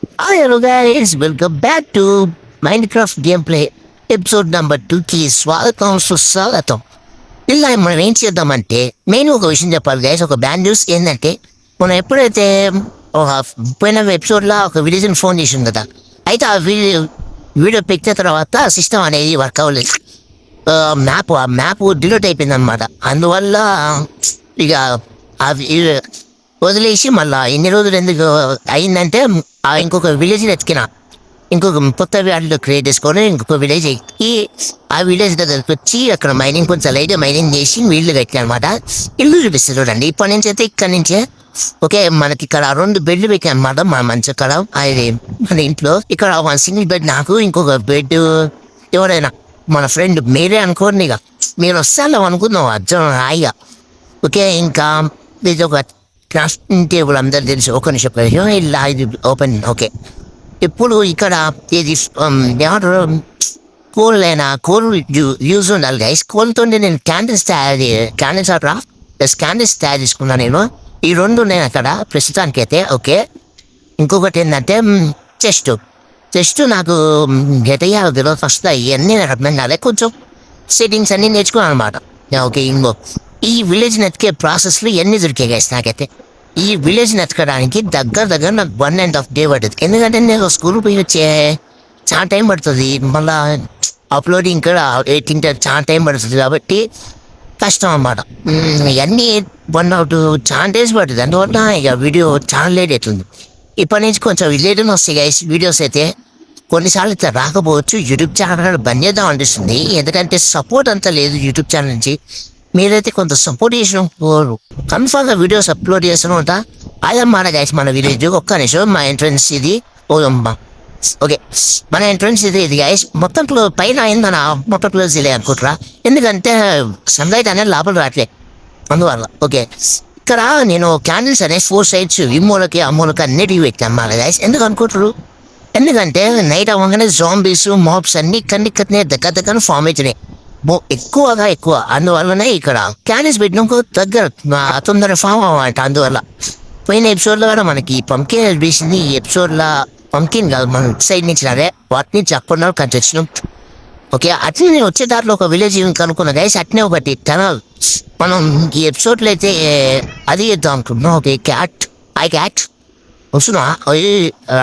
Hi, hello guys, welcome back to Minecraft Gameplay episode number 2కి స్వాగతం సుస్వాగతం. ఇలా మనం ఏం చేద్దామంటే మెయిన్ ఒక విషయం చెప్పాలి గైస్. ఒక బ్యాడ్ న్యూస్ ఏంటంటే మనం ఎప్పుడైతే ఒక పోయిన ఎపిసోడ్లో ఒక విలేజ్ని ఫోన్ చేసింది కదా, అయితే ఆ వీడియో పెట్టిన తర్వాత సిస్టమ్ అనేది వర్క్ అవ్వలేదు. ఆ మ్యాప్ డిలీట్ అయిపోయింది అనమాట. అందువల్ల ఇక అవి వదిలేసి మళ్ళీ ఎన్ని రోజులు ఎందుకు అయిందంటే ఇంకొక విలేజ్ని ఎత్తికిన, ఇంకొక కొత్త వ్యాడ్లో క్రియేట్ చేసుకొని ఇంకొక విలేజ్ ఎక్కి ఆ విలేజ్ దగ్గరికి వచ్చి అక్కడ మైనింగ్ కొంచెం లైట్గా మైనింగ్ చేసి వీళ్ళు కట్టిన అనమాట. ఇల్లు చూపిస్తారు చూడండి. ఇప్పటి నుంచి అయితే ఇక్కడ నుంచే ఓకే, మనకి ఇక్కడ 2 బెడ్లు పెట్టాయి అనమాట. మన మంచి ఇక్కడ అది మన ఇంట్లో ఇక్కడ 1 సింగిల్ బెడ్ నాకు, ఇంకొక బెడ్ ఎవరైనా మన ఫ్రెండ్ మీరే అనుకోండి. ఇక మీరు వస్తాను అనుకుందాం అర్జున్ హాయిగా. ఓకే, ఇంకా ఇది ఒక క్రాఫ్టింగ్ టేబుల్ అందరు తెలుసు. ఒక నిమిషం ఇలా ఇది ఓపెన్. ఓకే, ఇప్పుడు ఇక్కడ ఇది కోల్ యూజ్ ఉండాలి గైస్. కోల్తో నేను క్యాండిల్స్ తయారు చేసుకున్నాను నేను. ఈ 2 నేను అక్కడ ప్రస్తుతానికి అయితే. ఓకే, ఇంకొకటి ఏంటంటే చెస్ట్ నాకు గెటయ్యాలి ఫస్ట్. ఇవన్నీ నాకు అర్థం కాలే, కొంచెం సెట్టింగ్స్ అన్నీ నేర్చుకున్నాను అనమాట. ఓకే, ఈ విలేజ్ నెత్తికే ప్రాసెస్లో ఎన్ని దొరికాయి గైస్ నాకైతే. ఈ విలేజ్ నెతకడానికి దగ్గర నాకు 1.5 డే పడుతుంది. ఎందుకంటే నేను స్కూల్ పోయి వచ్చే చాలా టైం పడుతుంది, మళ్ళీ అప్లోడింగ్ కూడా ఎయిటింగ్ చాలా టైం పడుతుంది, కాబట్టి కష్టం అన్నమాట. ఇవన్నీ 1 or 2 చాలా డేస్ పడుతుంది. అందువల్ల ఇక వీడియో చాలా లేట్ అవుతుంది. ఇప్పటి నుంచి కొంచెం లేట్గా వస్తాయి గైస్ వీడియోస్ అయితే. కొన్నిసార్లు ఇట్లా రాకపోవచ్చు. యూట్యూబ్ ఛానల్ బంద్ చేద్దాం అనిపిస్తుంది, ఎందుకంటే సపోర్ట్ అంతా లేదు యూట్యూబ్ ఛానల్ నుంచి. మీరైతే కొంత సపోర్ట్ చేసిన కన్ఫర్మ్గా వీడియోస్ అప్లోడ్ చేస్తూనే ఉంటా. అదన్నమాట గైస్ మన విలేజ్. ఒక్క నిమిషం, మా ఎంట్రన్స్ ఇది. ఓకే, మన ఎంట్రన్స్ ఇది గైస్. మొత్తం పైన అయిందన్న మొత్తం క్లోజ్ చేయలే అనుకుంటారా, ఎందుకంటే సన్లైట్ అనేది లోపల రావట్లే అందువల్ల. ఓకే, ఇక్కడ నేను క్యాండిల్స్ అనేది 4 sides ఈ మూలకి ఆ మూలకి అన్నిటికి పెట్టాను అన్నమాట గైస్. ఎందుకు అనుకుంటారు, ఎందుకంటే నైట్ అవ్వగానే జాంబీస్ మాబ్స్ అన్ని కన్నీ దగ్గర ఫామ్ అవుతున్నాయి ఎక్కువ. అందువల్లనే ఇక్కడ క్యానిస్ పెట్టినాక తొందర ఫామ్ అవ్వాలంట. అందువల్ల పోయిన ఎపిసోడ్లో కూడా మనకి పంకిన్ అనిపిస్తుంది. ఈ ఎపిసోడ్లో పంకిన్ కాదు, మన సైడ్ నుంచి అదే వాటి నుంచి అక్కడ కనిపించినాం. ఓకే, అట్లనే నేను వచ్చే దారిలో ఒక విలేజ్ కనుక్కున్నా గైస్. అట్నే ఒకటి టనల్ మనం ఈ ఎపిసోడ్లో అయితే అది చేద్దాం అనుకుంటున్నాం. ఓకే, క్యాట్ వస్తున్నా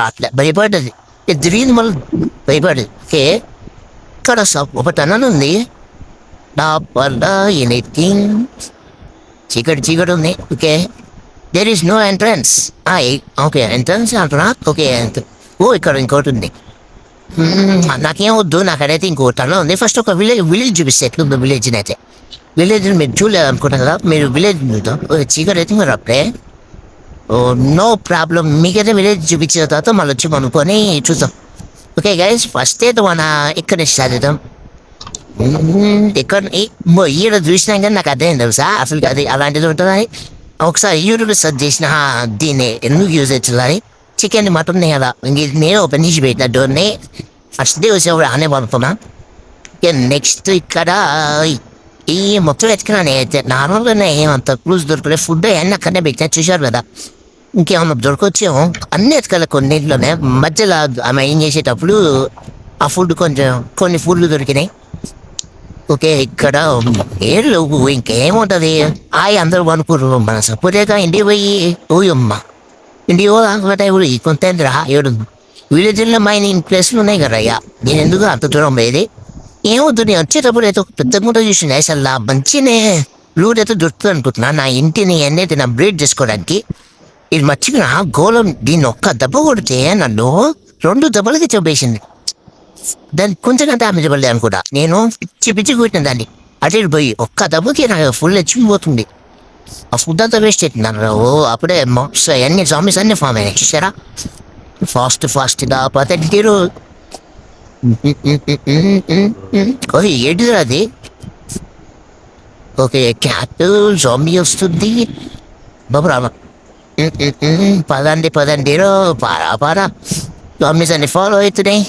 అట్లా భయపడ్డది, తిరిగింది మళ్ళీ భయపడేది. ఓకే, ఇక్కడ ఒక టనల్ ఉంది. నా వల్ల ఎనీథింగ్ చీకటి ఉంది. Okay, there is no entrance. Okay, entrance అంటున్నా. ఓకే, ఇక్కడ ఇంకోటి ఉంది. నాకేం వద్దు, నాకు అదైతే ఇంకోటి ఉంది. ఫస్ట్ ఒక విలేజ్ చూపిస్తే ఎట్లుందో విలేజ్ని అయితే. విలేజ్ మీరు చూడలేదు అనుకుంటారు కదా, మీరు విలేజ్ చూద్దాం. చీకటి అయితే మీరు అప్పుడే నో ప్రాబ్లం. మీకైతే విలేజ్ చూపించిన తర్వాత మళ్ళీ వచ్చి అనుకొని చూద్దాం. ఓకే గైస్, ఫస్ట్ అయితే మన ఇక్కడ స్టార్ట్ చేద్దాం. ఇక్కడ ఈడ చూసినా కానీ నాకు అర్థం తెలుసా అసలు అది అలాంటిది ఉంటుందని. ఒకసారి యూట్యూబ్లో సెర్చ్ చేసిన దీన్ని ఎందుకు యూజ్ అవుతుందని. చికెన్ మటన్ కదా నేను ఓపెన్ చేసి పెట్టిన డోర్ని. ఫస్ట్ డే వచ్చేవాడు ఆనే పడుతున్నా. ఇక నెక్స్ట్ ఇక్కడ ఈ మొత్తం ఎత్తుకున్నా నేనైతే. నార్మల్గానే ఏమంత క్లూజ్ దొరకలేదు. ఫుడ్ అన్నీ అక్కడనే పెట్టినా చూశారు కదా, ఇంకేమన్నా దొరకొచ్చేమో. అన్నీ ఎత్తుకలే కొన్నింటిలోనే. మధ్యలో ఆమె ఏం చేసేటప్పుడు ఆ ఫుడ్ కొన్ని ఫుడ్లు దొరికినాయి. ఓకే, ఇక్కడ ఏళ్ళు ఇంకేముంటుంది. అందరూ అనుకుర్రు మన సపోర్టేగా ఇంటికి పోయి ఓయమ్మ ఇంటికి పోతే ఇప్పుడు కొంత ఏడు విలేజ్లో మైనింగ్ ప్లేస్లు ఉన్నాయి కదా అయ్యా. నేను ఎందుకు అంత దూరం పోయేది. ఏమవుతుంది, నేను వచ్చేటప్పుడు అయితే ఒక పెద్ద గుంట చూసింది అసలు మంచినే లూట్ అయితే దొరుకుతుంది అనుకుంటున్నా. నా ఇంటిని ఎన్నైతే నా బ్రేడ్ చేసుకోవడానికి ఇది మర్చిపోయిన గోళం. దీన్ని ఒక్క దెబ్బ కొడితే నన్ను 2 దెబ్బలకి చెప్పేసింది. దాన్ని కొంచెం డ్యామేజ్ పడలేదు అనుకుంటా. నేను పిచ్చి కొట్టిన దాన్ని అటు ఇటు పోయి ఒక్క దెబ్బకి నాకు ఫుల్ హెచ్చిపోతుంది. ఆ ఫుడ్ అంతా వేస్ట్ అవుతుంది. అప్పుడే మాప్స్ అన్ని జాంబీస్ అన్ని ఫామ్ అయినాయి చూసారా. ఫాస్ట్గా పతీరు ఏంటిది అది. ఓకే, క్యాట్ జాంబీ వస్తుంది బాబు రామ. పదండి పారా జాంబీస్ అన్ని ఫాలో అవుతున్నాయి.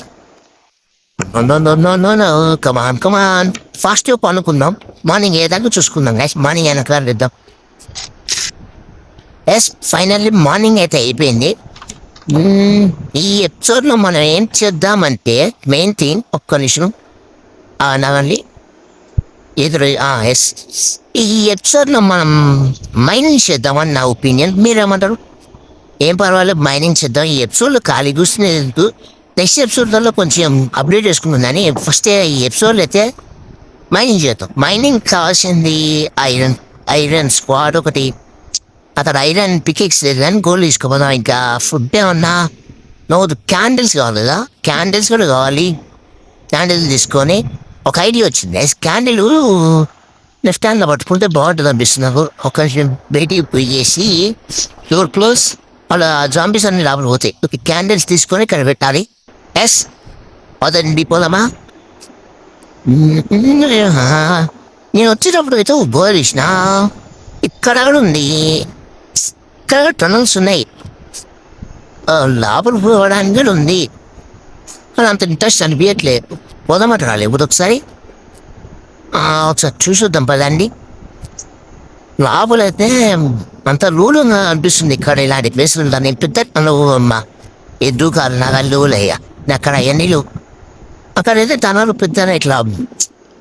Come on fast పనుకుందాం. మార్నింగ్ ఏదాకా చూసుకుందాం గైస్. మార్నింగ్ అయినా ఇద్దాం. ఎస్, ఫైనల్లీ మార్నింగ్ అయితే అయిపోయింది. మ్మ్, ఈ ఎపిసోడ్లో మనం ఏం చేద్దామంటే మెయిన్ థింగ్ ఒక్క నిమిషం నాగండి ఎదురు ఎస్ ఈ ఎపిసోడ్లో మనం మైనింగ్ చేద్దామని నా ఒపీనియన్. మీరేమంటారు? ఏం పర్వాలేదు, మైనింగ్ చేద్దాం. ఈ ఎపిసోడ్లో ఖాళీ కూర్చునేందుకు నెక్స్ట్ ఎపిసోడ్లలో కొంచెం అప్డేట్ చేసుకుంటుందని ఫస్ట్ ఈ ఎపిసోడ్లో అయితే మైనింగ్ చేద్దాం. మైనింగ్ కావాల్సింది ఐరన్, ఐరన్ స్క్వాడ్ ఒకటి, అతను ఐరన్ పికెక్స్ కానీ గోల్డ్ తీసుకోపోదాం. ఇంకా ఫుడ్ ఏమన్నా నువ్వు క్యాండిల్స్ కావాలి కదా, క్యాండిల్స్ కూడా కావాలి. క్యాండిల్స్ తీసుకొని ఒక ఐడియా వచ్చింది. క్యాండిల్ లెఫ్ట్ హ్యాండ్లో పట్టుకుంటే బాగుంటుంది అనిపిస్తుంది నాకు. ఒక నిమిషం బయటికి పోయేసి డోర్ క్లోజ్, అలా జాంబీస్ అన్ని లోపల పోతాయి. ఓకే, క్యాండిల్స్ తీసుకొని ఇక్కడ పెట్టాలి. ఎస్ అదండి, పోదామా? నేను వచ్చేటప్పుడు అయితే బోర్ ఇచ్చిన ఇక్కడ కూడా ఉంది, ఇక్కడ టనల్స్ ఉన్నాయి, లోపల పోవడానికి కూడా ఉంది. కానీ అంత ఇంట్రెస్ట్ అనిపించట్లేదు. పోదామంట రాలేదు ఒకసారి, ఒకసారి చూసొద్దాం పదండి. లోపలైతే అంత రూలుగా అనిపిస్తుంది. ఇక్కడ ఇలాంటి ప్లేసులు దాన్ని పెద్ద అమ్మా ఎద్దు కాదు నాకు రూలయ్యా. అక్కడ అవన్నీ అక్కడైతే తనలు పెద్ద ఇట్లా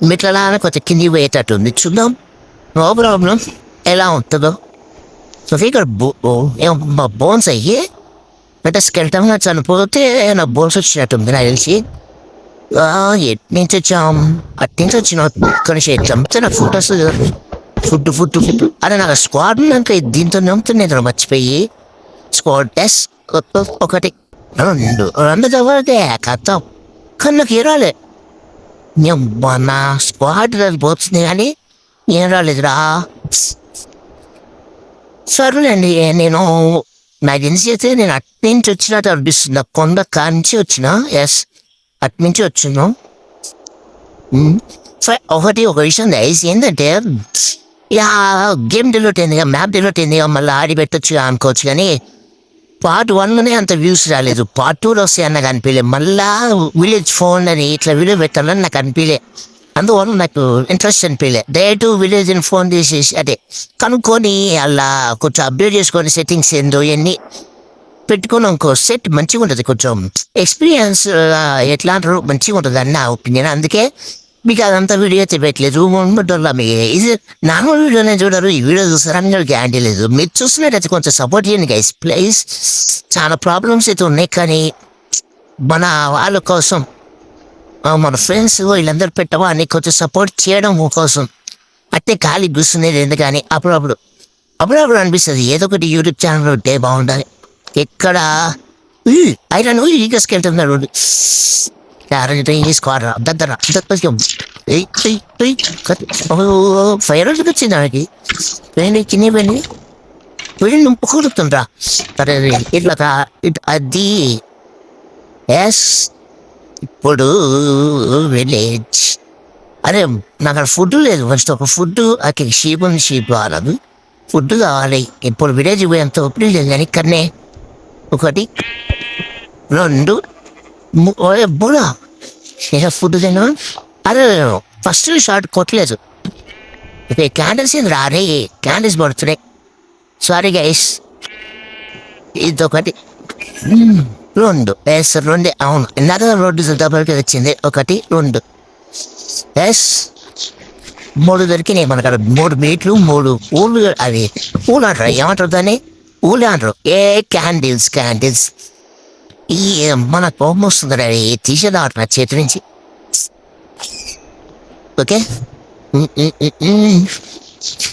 మెట్లలా కొంచెం కింది పోయేటట్టు ఉంది. చూద్దాం, నో ప్రాబ్లం, ఎలా ఉంటుందో. సో ఇక్కడ బోన్స్ అయ్యి పెద్ద స్కెల్టంగా చనిపోతే నా బోన్స్ వచ్చినట్టుంది నాకు తెలిసి. ఎటు నుంచి వచ్చాం, అటు నుంచి వచ్చిన కొన్ని చంపితే నాకు ఫుడ్ వస్తుంది. ఫుడ్ అదే నాకు స్క్వాడ్ ఉన్నాక దీంతో నమ్ముతున్నాయి మర్చిపోయి. స్క్వాడ్ టెస్ట్ ఒకటి రెండు తర్వాత కథం కళ్ళకి ఏం రాలే. నా స్క్వాడ్ పోతుంది కానీ ఏం రాలేదురా. సరేలేండి, నేను నాకు తెలిసి అయితే నేను అట్నుంచి వచ్చినట్టు అనిపిస్తుంది. కొండ కాంచి వచ్చిన, ఎస్ అట్నుంచి వచ్చినాను. ఒకటి ఒక విషయం దయచేసి ఏంటంటే గేమ్ డిలీట్ అయింది, మ్యాప్ డిలీట్ అయింది, మళ్ళీ ఆడి పెట్టచ్చు అనుకోవచ్చు. కానీ పార్ట్ 1లోనే అంత వ్యూస్ రాలేదు, పార్ట్ 2లో వస్తాయని నాకు అనిపించలే. మళ్ళా విలేజ్ ఫోన్ అని ఇట్లా వీడియో పెట్టాలని నాకు అనిపించలే. అందువల్ల నాకు ఇంట్రెస్ట్ అనిపించలే. డైరెక్ట్ విలేజ్ ఫోన్ తీసేసి అదే కనుక్కొని అలా కొంచెం అప్డేట్ చేసుకొని సెట్టింగ్స్ ఏందో ఇవన్నీ పెట్టుకుని ఇంకో సెట్ మంచిగా ఉంటుంది. కొంచెం ఎక్స్పీరియన్స్ ఎట్లా అంటారు మంచిగా ఉంటుంది అని నా ఒపీనియన్. అందుకే మీకు అదంతా వీడియో అయితే పెట్టలేదు. ఇది నార్మల్ వీడియోనే చూడరు, ఈ వీడియో చూస్తారని నాకు గ్యారంటీ లేదు. మీరు చూస్తున్నట్టయితే కొంచెం సపోర్ట్ చేయండి గైస్ ప్లీజ్. చాలా ప్రాబ్లమ్స్ అయితే ఉన్నాయి, కానీ మన వాళ్ళ కోసం, మన ఫ్రెండ్స్ వీళ్ళందరూ పెట్టవా అని కొంచెం సపోర్ట్ చేయడం కోసం అట్టే ఖాళీ కూర్చునేది. ఎందుకని అప్పుడప్పుడు అనిపిస్తుంది ఏదో ఒకటి యూట్యూబ్ ఛానల్ ఉంటే బాగుండాలి. ఎక్కడ ఐరన్ ఈగస్కెళ్తున్నాడు స్క్వాడ్ దగ్గర ఫైర్ వచ్చింది దానికి. చిన్న వెళ్ళి నుంపు కూడుతుండ్రా. సరే ఇట్లా అది ఎస్ ఇప్పుడు విలేజ్. అరే నాకు అక్కడ ఫుడ్ లేదు. ఫస్ట్ ఒక ఫుడ్ అక్కడ షీప్ ఉంది, షీప్ కావాలి, ఫుడ్ కావాలి. ఇప్పుడు విలేజ్ పోయేంత ఒప్పుడు లేదు. కానీ ఇక్కడనే ఒకటి రెండు బుడా ఫుడ్ తిన్నా. అరే ఫస్ట్ షార్ట్ కొట్టలేదు. ఇక క్యాండిల్స్ ఏంది రారే, క్యాండిల్స్ పడుతున్నాయి. సారీ గైస్, ఇదొకటి రెండు ఎస్ రెండే. అవును, ఇందాక రోడ్డు డబ్బులకి వచ్చింది. ఒకటి రెండు ఎస్ మూడు దొరికినాయి మనకు. 3 మీట్లు 3 ఊళ్ళు. అవి ఊళ్ళు అంటారు, ఏమంటారు దాన్ని? ఊళ్ళే అంటారు. క్యాండిల్స్ ఈ మన కోపం వస్తుంది అవి తీసేదాట నా చేతి నుంచి. ఓకే,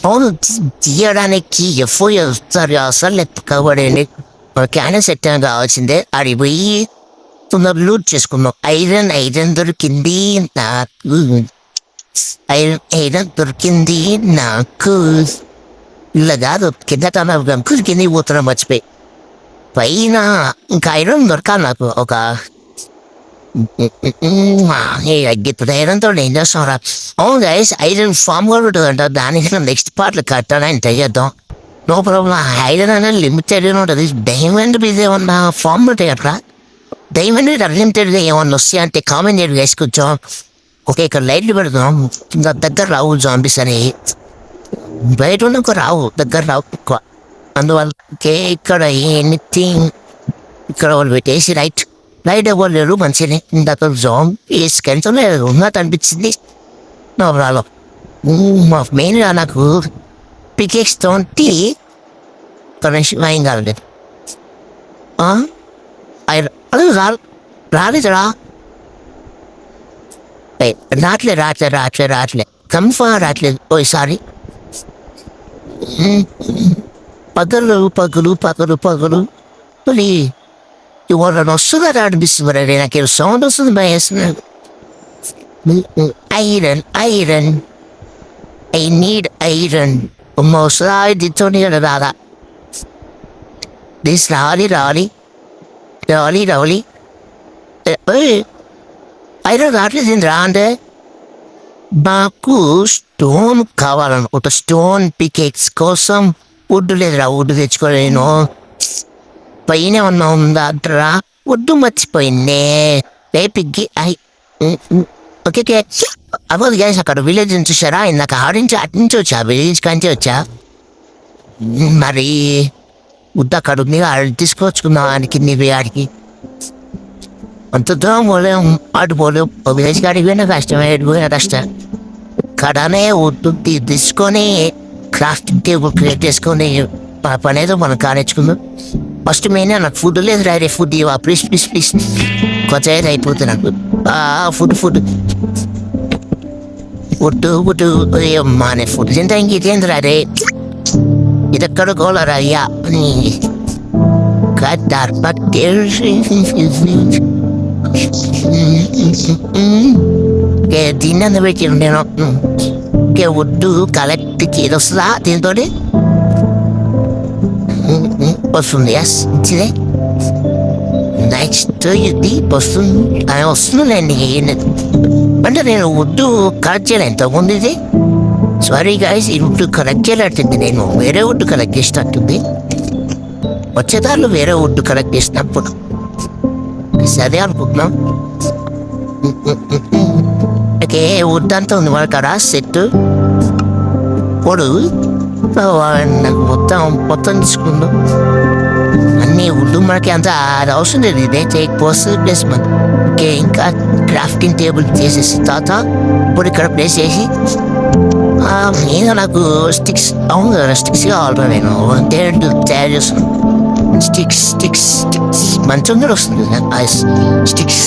అవును తీయడానికి ఎఫ్ఓ అసలు ఎత్తుకోబడండి. క్యాండిల్స్ ఎట్టాను కావాల్సిందే. అడిపోయి తొందర లూట్ చేసుకున్నాం. ఐరన్ దొరికింది నాకు, ఐరన్ దొరికింది నాకు. ఇలా కాదు, కింద కింద పోతున్నాం మర్చిపోయి. పైన ఇంకా ఐరన్ దొరకాలి నాకు. ఒక ఇప్పుడు ఐరన్తో ఏం చేస్తాం? అవును గైస్, ఐరన్ ఫామ్ కూడా ఉంటుందంట. దానికి నెక్స్ట్ పార్ట్లు కట్టాలని ట్రై చేద్దాం. No problem. ఐరన్ అనేది లిమిటెడ్ ఉంటుంది. డైమండ్ మీద ఏమన్నా ఫామ్ ఉంటాయి అట్లా. డైమండ్ అన్లిమిటెడ్గా ఏమన్నా వస్తాయి అంటే కామెంట్ చేయండి గైస్ కొంచెం. ఓకే, ఇక్కడ లైట్లు పెడుతున్నాం. ఇంకా దగ్గర రావు జాంబీస్ అని, బయట ఉన్న రావు, దగ్గర రావు ఎక్కువ. అందువల్ల ఇక్కడ ఎనీథింగ్ ఇక్కడ వాళ్ళు పెట్టేసి రైట్ ఎవరు లేరు మంచిగానే ఇందాక జామ్ వేసుకెళ్తలేదు ఉన్నట్టు అనిపించింది నవరాలో. మెయిన్గా నాకు పికెక్స్తో భయం కాలేదు. అది రాలేదురా, రాట్లే కన్ఫర్మ్ రావట్లేదు. ఓసారి పగలు మళ్ళీ ఎవరైనా వస్తున్నారా అనిపిస్తుంది. మరి నాకు సౌండ్ వస్తుంది, భయం వేస్తున్నాడు. Iron I need iron. మోసారి దించోని రాదా దిస్ రావాలి ఐరన్ రావట్లేదు రా. అంటే నాకు స్టోన్ కావాలనుకుంటా. స్టోన్ పికెక్స్ కోసం వుడ్ లేదురా, వుడ్ తెచ్చుకోలేను. పైన ఉందా అంటారా, వుడ్ మర్చిపోయిందే. రేపిగ్గి ఓకే అవ్వదు గ్యాస్. అక్కడ విలేజ్ నుంచి చూసారా, ఇందాక అటు నుంచి వచ్చా, విలేజ్ కంటే వచ్చా. మరి వుడ్ అక్కడ ఉంది, తీసుకొచ్చుకున్నా ఆడికి నీవి ఆడికి. అంత దూరం పోలేం, అటు పోలేం. విలేజ్ కాడికి పోయినా కష్టమే, ఎటు పోయినా కష్టం. కడానే వుడ్ తీసుకొని క్రాఫ్టింగ్ టేబుల్ క్రియేట్ చేసుకొని పని ఏదో మనం కానిచ్చుకుందాం. ఫస్ట్ మెయిన్ నాకు ఫుడ్ లేదు రే, ఫుడ్ ఇవా ప్లీజ్ కొంచెం ఏదో అయిపోతుంది నాకు. ఫుడ్ మానే ఫుడ్ తింటా. ఇంకేంది రే, ఇదెక్కడ గోలరా అయ్యా. దీన్ని పెట్టి నేను వుడ్డు కలెక్ట్కి ఇది వస్తుందా, దీంతో వస్తుంది. ఎస్ మంచిదే. నెక్స్ట్ ఇది వస్తుందండి. అంటే నేను వుడ్డు కలెక్ట్ చేయలే ఇంతకుముందు. ఇది సారీ గాయస్, ఈ వుడ్డు కలెక్ట్ చేయలేటుంది. నేను వేరే వుడ్డు కలెక్ట్ చేసినట్టుంది. వచ్చేదారులు వేరే వుడ్డు కలెక్ట్ చేసినప్పుడు అదే అనుకుంటున్నాం. ఓకే వుడ్ అంతా ఉంది మన కాడ సెట్. పొడు నాకు మొత్తం తీసుకుందాం. అన్నీ వుడ్ మనకి అంత అది అవసరం లేదు. ఇదే చేయకపోతే ప్లేస్ మన ఓకే. ఇంకా క్రాఫ్టింగ్ టేబుల్ చేసేసి తర్వాత ఇప్పుడు ఇక్కడ ప్లేస్ చేసి నేను నాకు స్టిక్స్ అవును కదా, స్టిక్స్ కావాలి. నేను తయారు చేస్తున్నాను. స్టిక్స్ మంచిగా వస్తుంది స్టిక్స్.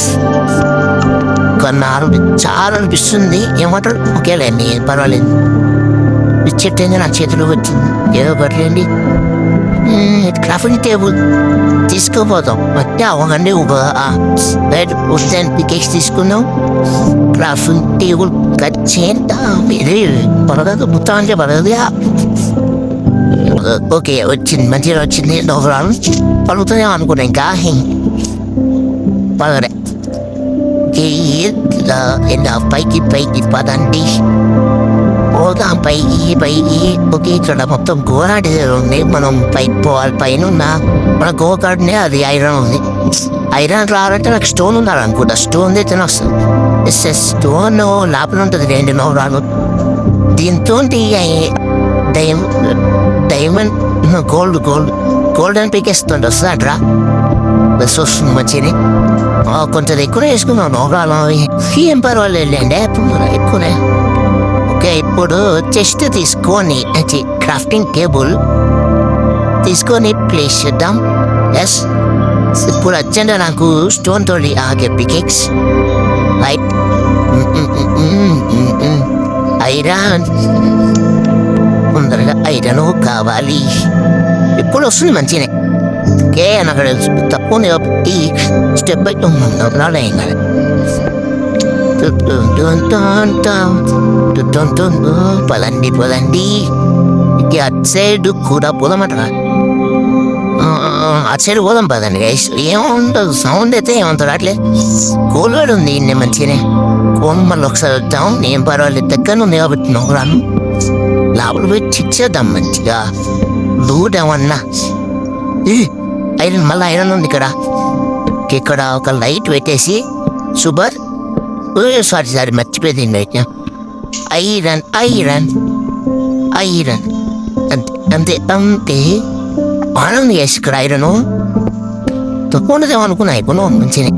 కొన్నారు చాలా అనిపిస్తుంది. ఏమంటారు ఒకేలేండి, పర్వాలేదు. చెట్టు నా చేతిలో వచ్చింది ఏదో ఒకటి. క్రాఫ్టింగ్ టేబుల్ తీసుకోపోతాం అంటే అవ్వకండి. పికెక్స్ తీసుకున్నాం. క్రాఫ్టింగ్ టేబుల్ కట్ చేద్దాం. ఇది పడగదు, మొత్తం అంటే పడగదుగా. ఓకే వచ్చింది, మంచిగా వచ్చింది. నవ్వురాలు పలుకుతానే అనుకున్నా. ఇంకా పదరే పైకి పదండి, పోదాం పైకి. ఓకే ఇక్కడ మొత్తం గోరాడి ఉంది. మనం పైకి పోవాలి. పైన ఉన్న మన గోకాడినే అది ఐరన్ ఉంది. ఐరన్ రావాలంటే నాకు స్టోన్ ఉండాలి అనుకుంటా. స్టోన్ అయితే వస్తుంది. స్టోన్ లోపల ఉంటుంది. 2 నవరాలు దీంతో డైమండ్ గోల్డెన్ పికేస్తుంటే వస్తుందట్రా. బస్ వస్తుంది మంచిది. కొంచెం ఎక్కువ వేసుకున్నాం నవరాలు. ఏం పర్వాలేదు అండి, ఎక్కువనే. ఓకే ఇప్పుడు చెస్ట్ తీసుకొని క్రాఫ్టింగ్ టేబుల్ తీసుకొని ప్లేస్ చేద్దాం. ఎస్ ఇప్పుడు వచ్చండి నాకు స్టోన్ తోడి ఆగే పికెక్స్. రైట్ ఐరన్ తొందరగా ఐరన్ కావాలి. ఇప్పుడు వస్తుంది మంచిగానే. ఓకే నాకు తక్కువ స్టెప్ బై నవరాలు ఏం కాదు. పదండి అటు సైడ్ కూడా పోదామట. అటు సైడ్ పోదాం పదండి గైస్. ఏముంటుంది సౌండ్ అయితే ఏమంటారు అట్లే. కోల్వాడు ఉంది ఇన్ని మంచిగానే. మళ్ళీ ఒకసారి వద్దాం. నేను పర్వాలేదు, దగ్గర ఉంది కాబట్టి నవ్వురాను. లోపల పోయి చిచ్చేద్దాం మంచిగా. దూడేమన్నా ఐరన్, మళ్ళీ ఐరన్ ఉంది ఇక్కడ. ఇక్కడ ఒక లైట్ పెట్టేసి సూపర్. సారీ మర్చిపోయింది లైట్. ఐరన్ అంతే బాగానే ఉంది గైస్ ఇక్కడ ఐరను. తక్కువ ఉండదేమో అనుకున్నా అయిపోయినా మంచిగా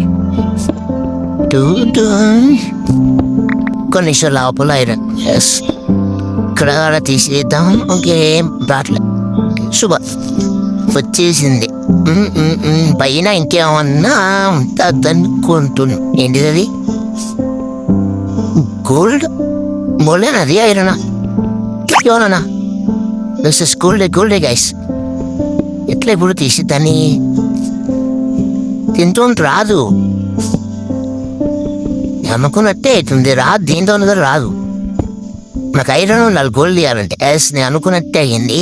కొన్ని నిమిషాలు లోపల ఐరన్ ఎస్ ఇక్కడ తీసేద్దాం ఓకే రాట్లే శుభ వచ్చేసింది పైన ఇంకేమన్నా ఉంటుందనుకుంటున్నా ఏంటిది అది గోల్డ్ గోల్డేనది ఐరనా ఏమన్నా దిస్ ఇస్ గోల్డే గైస్ ఎట్లా ఇప్పుడు తీసి దాన్ని తింటూ రాదు అనుకున్నట్టే అవుతుంది రాదు దీంతో రాదు నాకు ఐరన్ ఉండాలి గోల్డ్ తీయాలంటే ఎస్ నేను అనుకున్నట్టే అయ్యింది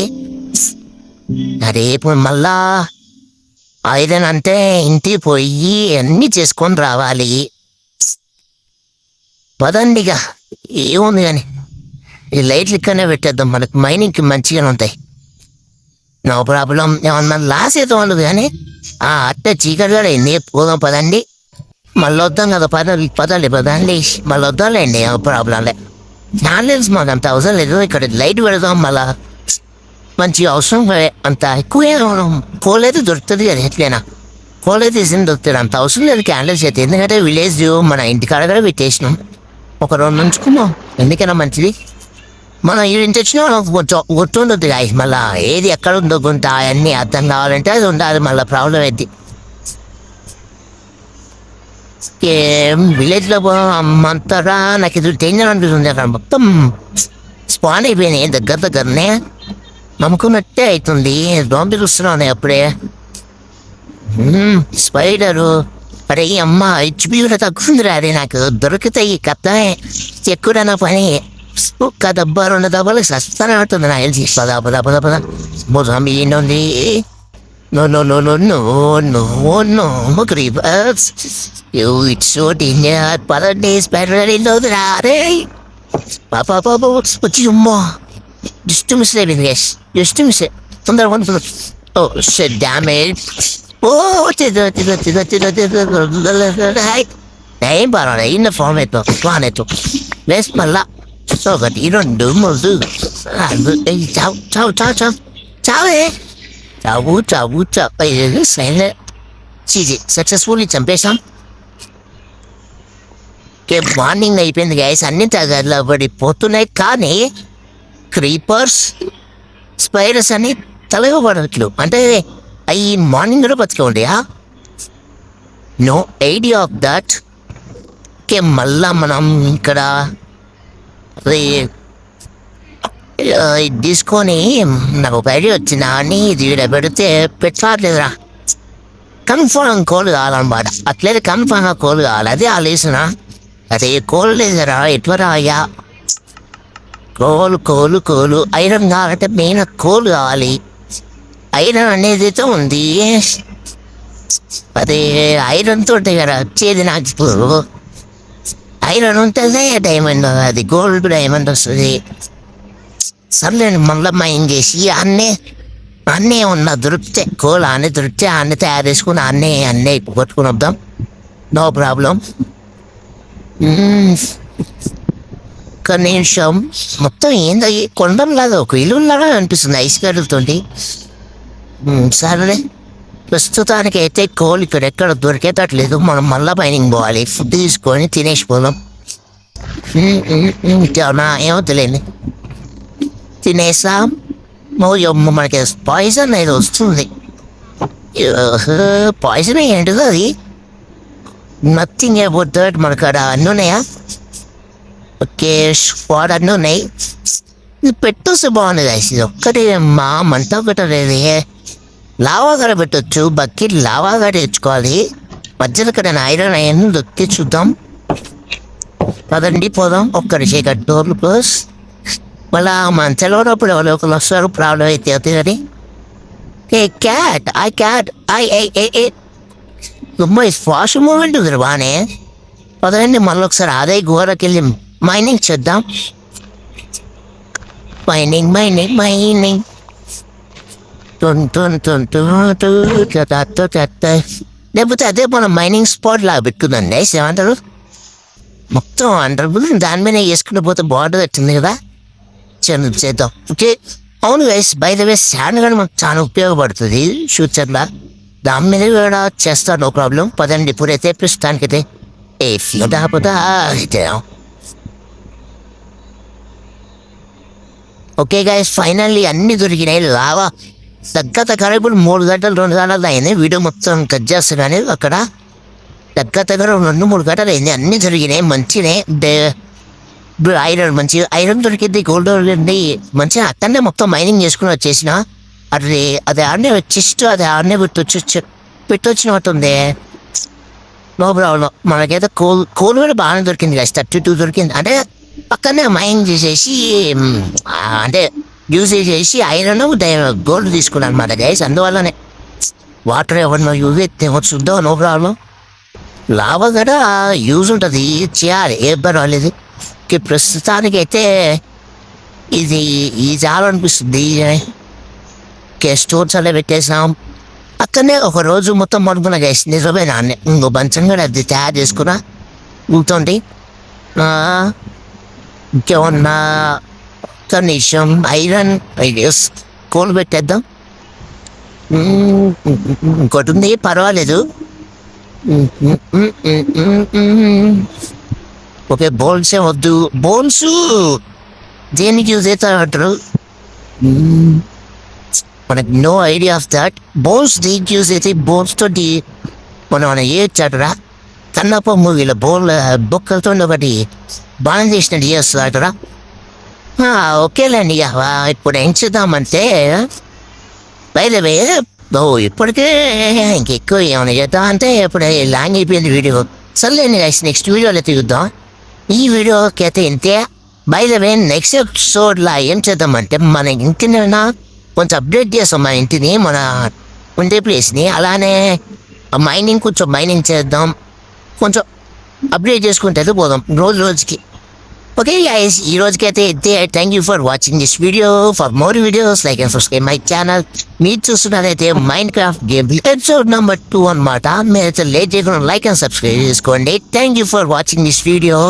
అరే ఇప్పుడు మళ్ళా ఐరన్ అంటే ఇంటికి పోయి అన్నీ చేసుకొని రావాలి పదండిగా ఏముంది కానీ ఈ లైట్లు ఇక్కడనే పెట్టేద్దాం మనకు మైనింగ్కి మంచిగానే ఉంటాయి నో ప్రాబ్లం ఏమన్నా లాస్ అయితే ఉండదు కానీ అట్టే చీకటి కూడా అయింది పోదాం పదండి మళ్ళీ వద్దాం కదా పదండి మళ్ళీ వద్దాంలేండి ప్రాబ్లంలే నాకు తెలుసు మాకు అంత అవసరం లేదు ఇక్కడ లైట్ పెడదాం మళ్ళా మంచి అవసరం అంత ఎక్కువ కోలైతే దొరుకుతుంది కదా ఎట్లైనా కోలైతే ఇసిన దొరుకుతుంది అంత అవసరం లేదు క్యాండిల్స్ అయితే ఎందుకంటే విలేజ్ మన ఇంటికాడ కూడా పెట్టేసినాం ఒక 2 ఉంచుకున్నాం ఎందుకైనా మంచిది మనం ఈ ఇంటి వచ్చినా కొంచెం గుర్తుండొద్దు గాయస్ మళ్ళీ ఏది ఎక్కడ ఉందో కొంత అవన్నీ అర్థం కావాలంటే అది ఉండాలి మళ్ళీ ప్రాబ్లం అయితే విలేజ్లో అమ్మంతరా నాకు ఇది డేంజర్ అనిపిస్తుంది అక్కడ మొత్తం స్పాన్ అయిపోయినాయి దగ్గరనే నమ్ముకున్నట్టే అవుతుంది దోంబి చూస్తున్నాను అప్పుడే స్పైడరు అరే అమ్మ హెచ్పి కూడా తగ్గుతుందిరా అదే నాకు దొరుకుతాయి కథమే ఎక్కువ పని ఒక్క దెబ్బ 2 దెబ్బలు సస్తానే ఉంటుంది నా తెలిసి పద మొజాంబి ఏంటి No, creepers. It's so danger. Pardon better than the రే పాప వచ్చి just a minute, guys. Just a minute. తొందరగా oh shit, damn it. ఏం పర్వాలేదు ఇన్న ఫామ్ అవుతాం ప్లాన్ అవుతాం వేస్ మళ్ళా సో ఒకటి 2 3 చావే చావు సైలెంట్ చీజీ సక్సెస్ఫుల్లీ చంపేశాం మార్నింగ్ అయిపోయింది గ్యాస్ అన్ని తగల పడిపోతున్నాయి కానీ క్రీపర్స్ స్పైడర్స్ అని తలగబడట్లు అంటే అవి మార్నింగ్ కూడా బతికే ఉండయా no idea of that okay మళ్ళా మనం ఇక్కడ తీసుకొని నాకు ఒక ఐడియా వచ్చిందా అని ఇది పెడితే పెట్టలేదురా కన్ఫర్మ్ కోల్ కావాలన్నమాట అట్లయితే కన్ఫర్మ్గా కోల్ కావాలి అదే ఆలోచన అదే కోల్ లేదురా ఎట్లా రాయా కోలు ఐరన్ కావాలంటే మెయిన్ కోల్ కావాలి ఐరన్ అనేది అయితే ఉంది అదే ఐరన్ తోటి కదా వచ్చేది నాకు ఇప్పుడు ఐరన్ ఉంటుందే డైమండ్ అది గోల్డ్ డైమండ్ వస్తుంది సర్లేండి మళ్ళీ మైండ్ చేసి అన్నీ ఉన్నా దొరికితే కోల్ అన్నీ దొరికితే అన్నీ తయారు చేసుకుని అన్నీ కొట్టుకుని వద్దాం నో ప్రాబ్లం ఒక నిమిషం మొత్తం ఏందో కొండలాగా ఒక ఇల్లులాగా అనిపిస్తుంది ఐస్ గడ్డలతోటి సరే ప్రస్తుతానికి అయితే కోల్ ఇక్కడ ఎక్కడ దొరికేటట్లేదు మనం మళ్ళీ మైనింగ్ పోవాలి ఫుడ్ తీసుకొని తినేసిపోదాం ఏమో తెలియదు తినేసాం మనకి పాయిజన్ అనేది వస్తుంది పాయిజన్ ఏంటిదో అది నథింగ్ అబౌట్ దట్ మనకు అక్కడ అన్నీ ఉన్నాయా ఓకే స్పాట్ అన్నీ ఉన్నాయి ఇది పెట్టొస్తే బాగుంది ఇది ఒక్కటి మా మంట ఒకటి లేదు లావాగడ పెట్టచ్చు బకెట్ లావాగడ తెచ్చుకోవాలి మధ్యలో ఇక్కడ ఐరన్ అవన్నీ దొక్కి చూద్దాం పదండి పోదాం ఒక్కరి చీకటి డోర్లు క్లోజ్ మళ్ళా మంచలో ఉన్నప్పుడు ఎవరు ఒకరు వస్తారు ప్రాబ్లం అయితే అవుతుంది క్యాట్ అమ్మాయి ఫాస్ట్ మూమెంట్ ఉంది బాగానే పదండి మళ్ళీ ఒకసారి అదే గోడకి వెళ్ళి మైనింగ్ చేద్దాం మైనింగ్ లేకపోతే అదే మనం మైనింగ్ స్పాట్ లాగా పెట్టుకుందండి ఏమంటారు మొత్తం అంటారు దాని మీద వేసుకుంటూ పోతే బార్డర్ వచ్చింది కదా చేద్దాం ఓకే అవును guys bye the way sand కానీ మనకు చాలా ఉపయోగపడుతుంది ఫ్యూచర్లో దాని మీద కూడా చేస్తాను, నో ప్రాబ్లం. పదండి ఇప్పుడైతే ప్రస్తుతానికైతే ఏ ఫ్యూదా అయితే ఓకే గైస్, ఫైనల్లీ అన్ని దొరికినాయి. లావా దగ్గర ఇప్పుడు 3 గంటలు 2 గంటలు అయింది. వీడియో మొత్తం కట్ చేస్తున్నాను. అక్కడ దగ్గర 2-3 గంటలు అయింది. అన్ని దొరికినాయి మంచినే. ఐరన్ మంచి ఐరన్ దొరికింది, గోల్డ్ దొరికింది మంచిగా. అక్కడనే మొత్తం మైనింగ్ చేసుకుని వచ్చేసిన. అది ఆడనే చెస్ట్ అది ఆడనే పెట్టొచ్చినట్టుంది. No problem. మనకైతే కోల్ కూడా బాగానే దొరికింది గైస్. 32 దొరికింది. అంటే పక్కనే మైండ్ చేసేసి అంటే యూజ్ చేసి ఐరన్ గోల్డ్ తీసుకున్నాను అనమాట గైస్. అందువల్లనే వాటర్ ఎవరినో యూజ్ అయితే చూద్దాం, నో ప్రాబ్లం. లావా కూడా యూజ్ ఉంటుంది, చేయాలి, ఏ పర్వాలేదు. ప్రస్తుతానికి అయితే ఇది చాలా అనిపిస్తుంది. స్టోర్స్ అలా పెట్టేసినాం. అక్కడనే ఒక రోజు మొత్తం పడుకున్నా గైస్. నిజమే నాన్నే ఇంకో బంచం కూడా అది తయారు చేసుకున్నా కూర్చోండి. ఇంకేమన్నా కనీసం ఐరన్ ఐడియాస్ కోల్ పెట్టేద్దాం. ఇంకోటి ఉంది, పర్వాలేదు. ఓకే, బోన్స్ వద్దు. బోన్స్ దేనికి యూజ్ అవుతారు? మనకి no idea of that. Bones దేనికి యూజ్ అయితే బోన్స్ తోటి మనం ఏ చాటరా కన్నప్ప మూవీలో బొక్కలతో ఒకటి బాణం చేసినట్టు చేస్తాడరా. ఓకేలేండి. ఇప్పుడు ఏం చేద్దామంటే బయలువే ఇప్పటికే ఇంకెక్కువ ఏమైనా చేద్దాం అంటే ఇప్పుడు లాంగ్ అయిపోయింది వీడియో. సర్లేండి గైస్, నెక్స్ట్ వీడియోలో తిరుగుద్దాం. ఈ వీడియోకి అయితే ఇంతే. బయలువే నెక్స్ట్ ఎపిసోడ్లో ఏం చేద్దామంటే మన ఇంటినైనా కొంచెం అప్డేట్ చేస్తాం, మన ఇంటిని, మన ఉండే ప్లేస్ని. అలానే మైనింగ్ కొంచెం మైనింగ్ చేద్దాం, కొంచెం అప్డేట్ చేసుకుంటే పోదాం రోజుకి. ఓకే గైస్, ఈ రోజుకైతే ఇంతే. Thank you for watching this video. For more videos like and subscribe my channel. మీరు చూస్తున్నదైతే Minecraft game episode number 2 అనమాట. మీరైతే లేట్ చేయకుండా లైక్ అండ్ సబ్స్క్రైబ్ చేసుకోండి. Thank you for watching this video.